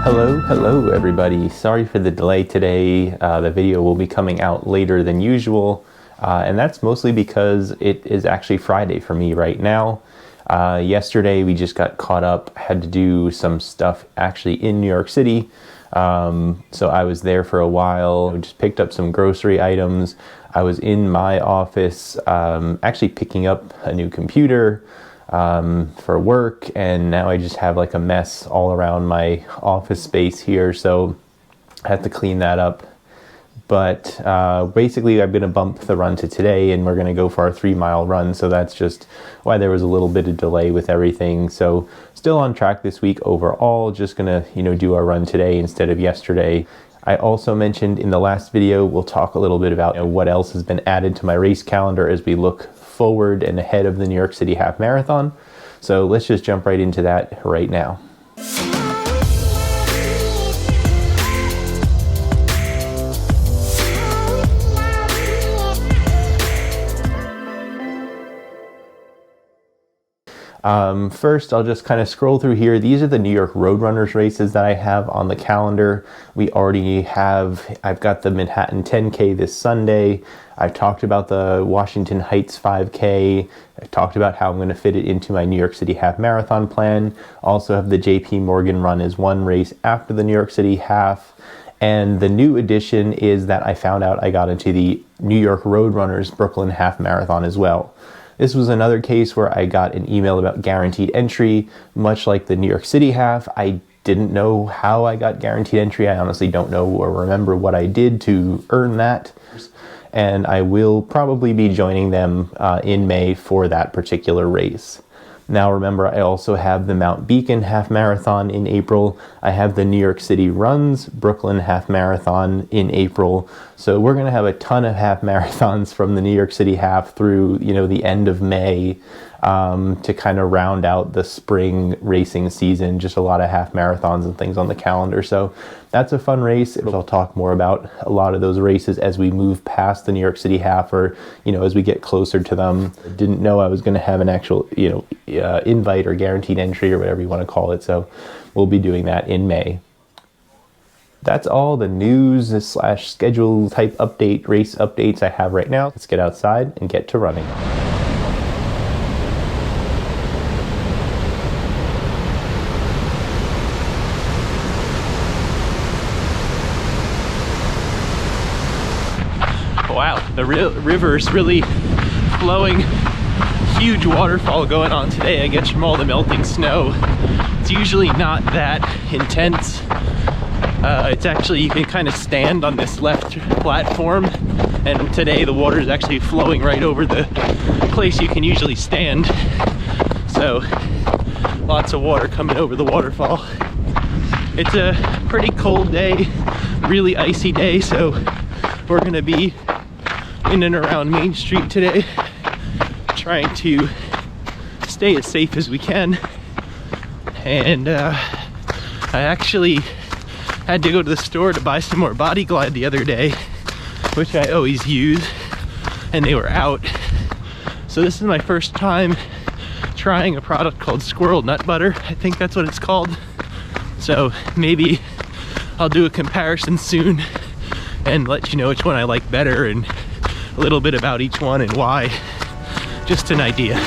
Hello everybody. Sorry for the delay today. The video will be coming out later than usual, and that's mostly because it is actually Friday for me right now. Yesterday we just got caught up, had to do some stuff actually in New York City, so I was there for a while. I just picked up some grocery items. I was in my office actually picking up a new computer for work, and now I just have like a mess all around my office space here, so I have to clean that up. But basically I'm going to bump the run to today, and we're going to go for our 3-mile run, so that's just why there was a little bit of delay with everything. So still on track this week overall, just going to do our run today instead of yesterday. I also mentioned in the last video, we'll talk a little bit about what else has been added to my race calendar as we look forward and ahead of the New York City Half Marathon. So let's just jump right into that right now. First, I'll just kind of scroll through here. These are the New York Roadrunners races that I have on the calendar. I've got the Manhattan 10K this Sunday. I talked about the Washington Heights 5K. I talked about how I'm going to fit it into my New York City Half Marathon plan. Also have the JP Morgan run as one race after the New York City Half. And the new addition is that I found out I got into the New York Roadrunners Brooklyn Half Marathon as well. This was another case where I got an email about guaranteed entry, much like the New York City Half. I didn't know how I got guaranteed entry. I honestly don't know or remember what I did to earn that. And I will probably be joining them in May for that particular race. Now remember, I also have the Mount Beacon Half Marathon in April. I have the New York City Runs Brooklyn Half Marathon in April. So we're going to have a ton of half marathons from the New York City Half through, the end of May to kind of round out the spring racing season. Just a lot of half marathons and things on the calendar. So that's a fun race. I'll talk more about a lot of those races as we move past the New York City Half, or, as we get closer to them. I didn't know I was going to have an actual, invite or guaranteed entry or whatever you want to call it. So we'll be doing that in May. That's all the news / schedule type race updates I have right now. Let's get outside and get to running. Wow, the river's really flowing. Huge waterfall going on today, I guess, from all the melting snow. It's usually not that intense. It's actually, you can kind of stand on this left platform, and today the water is actually flowing right over the place you can usually stand. So lots of water coming over the waterfall. It's a pretty cold day, really icy day, so we're gonna be in and around Main Street today, trying to stay as safe as we can. And I actually had to go to the store to buy some more Body Glide the other day, which I always use, and they were out. So this is my first time trying a product called Squirrel Nut Butter. I think that's what it's called. So maybe I'll do a comparison soon and let you know which one I like better and a little bit about each one and why. Just an idea.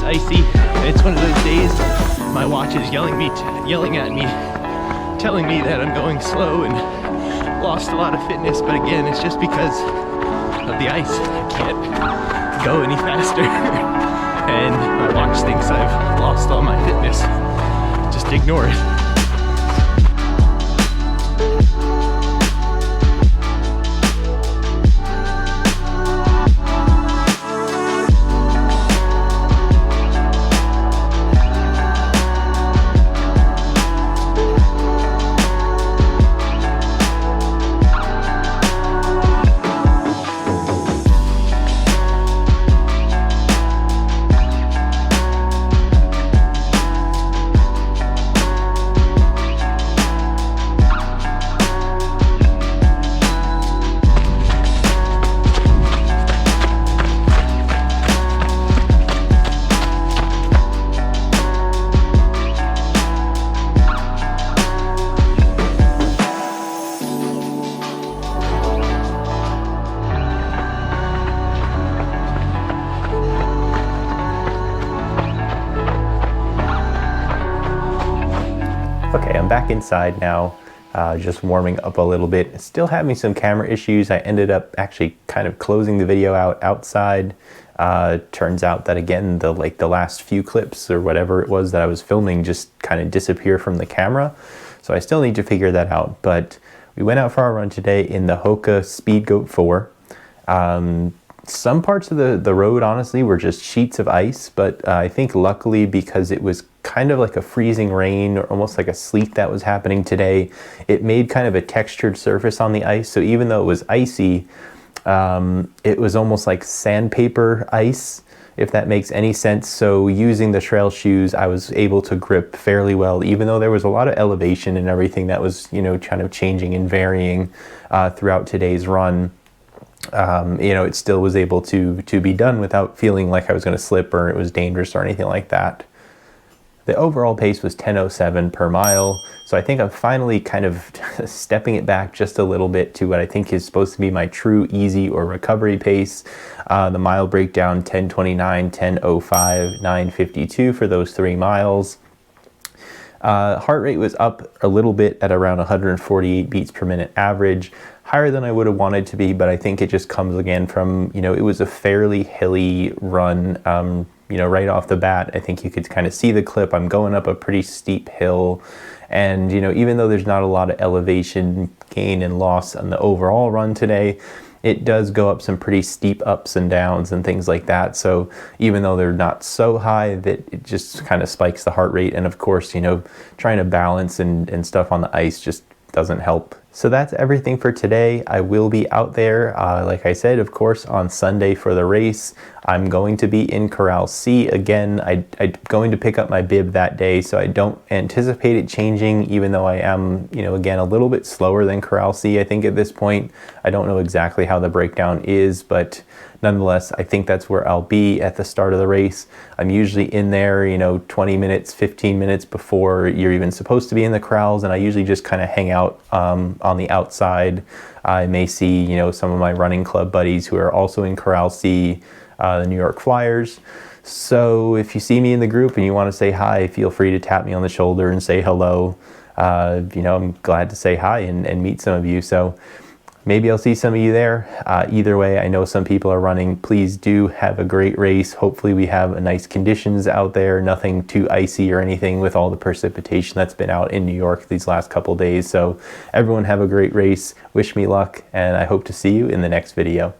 icy. It's one of those days my watch is yelling at me, telling me that I'm going slow and lost a lot of fitness, but again, it's just because of the ice. I can't go any faster. And my watch thinks I've lost all my fitness. Just ignore it. Okay, I'm back inside now, just warming up a little bit. Still having some camera issues. I ended up actually kind of closing the video out outside. Turns out that again, the last few clips or whatever it was that I was filming just kind of disappear from the camera. So I still need to figure that out. But we went out for our run today in the Hoka Speed Goat 4. Some parts of the road, honestly, were just sheets of ice, but I think luckily because it was kind of like a freezing rain or almost like a sleet that was happening today, it made kind of a textured surface on the ice. So even though it was icy, it was almost like sandpaper ice, if that makes any sense. So using the trail shoes, I was able to grip fairly well, even though there was a lot of elevation and everything that was, you know, kind of changing and varying throughout today's run. You know, it still was able to be done without feeling like I was going to slip or it was dangerous or anything like that. The overall pace was 10:07 per mile, so I think I'm finally kind of stepping it back just a little bit to what I think is supposed to be my true easy or recovery pace. The mile breakdown 10:29, 10:05, 9:52 for those 3 miles. Heart rate was up a little bit at around 148 beats per minute average, higher than I would have wanted to be, but I think it just comes again from, you know, it was a fairly hilly run. You know, right off the bat, I think you could kind of see the clip. I'm going up a pretty steep hill, and, you know, even though there's not a lot of elevation gain and loss on the overall run today, it does go up some pretty steep ups and downs and things like that. So even though they're not so high, that it just kind of spikes the heart rate. And of course, you know, trying to balance and stuff on the ice just doesn't help. So that's everything for today. I will be out there, like I said, of course, on Sunday for the race. I'm going to be in Corral C again. I'm going to pick up my bib that day, so I don't anticipate it changing, even though I am, you know, again, a little bit slower than Corral C, I think, at this point. I don't know exactly how the breakdown is, but nonetheless, I think that's where I'll be at the start of the race. I'm usually in there, you know, 20 minutes, 15 minutes before you're even supposed to be in the corrals, and I usually just kind of hang out on the outside. I may see, you know, some of my running club buddies who are also in Corral C, the New York Flyers. So if you see me in the group and you want to say hi, feel free to tap me on the shoulder and say hello. You know, I'm glad to say hi and meet some of you. So maybe I'll see some of you there. Either way, I know some people are running. Please do have a great race. Hopefully we have nice conditions out there, nothing too icy or anything with all the precipitation that's been out in New York these last couple days. So everyone have a great race. Wish me luck, and I hope to see you in the next video.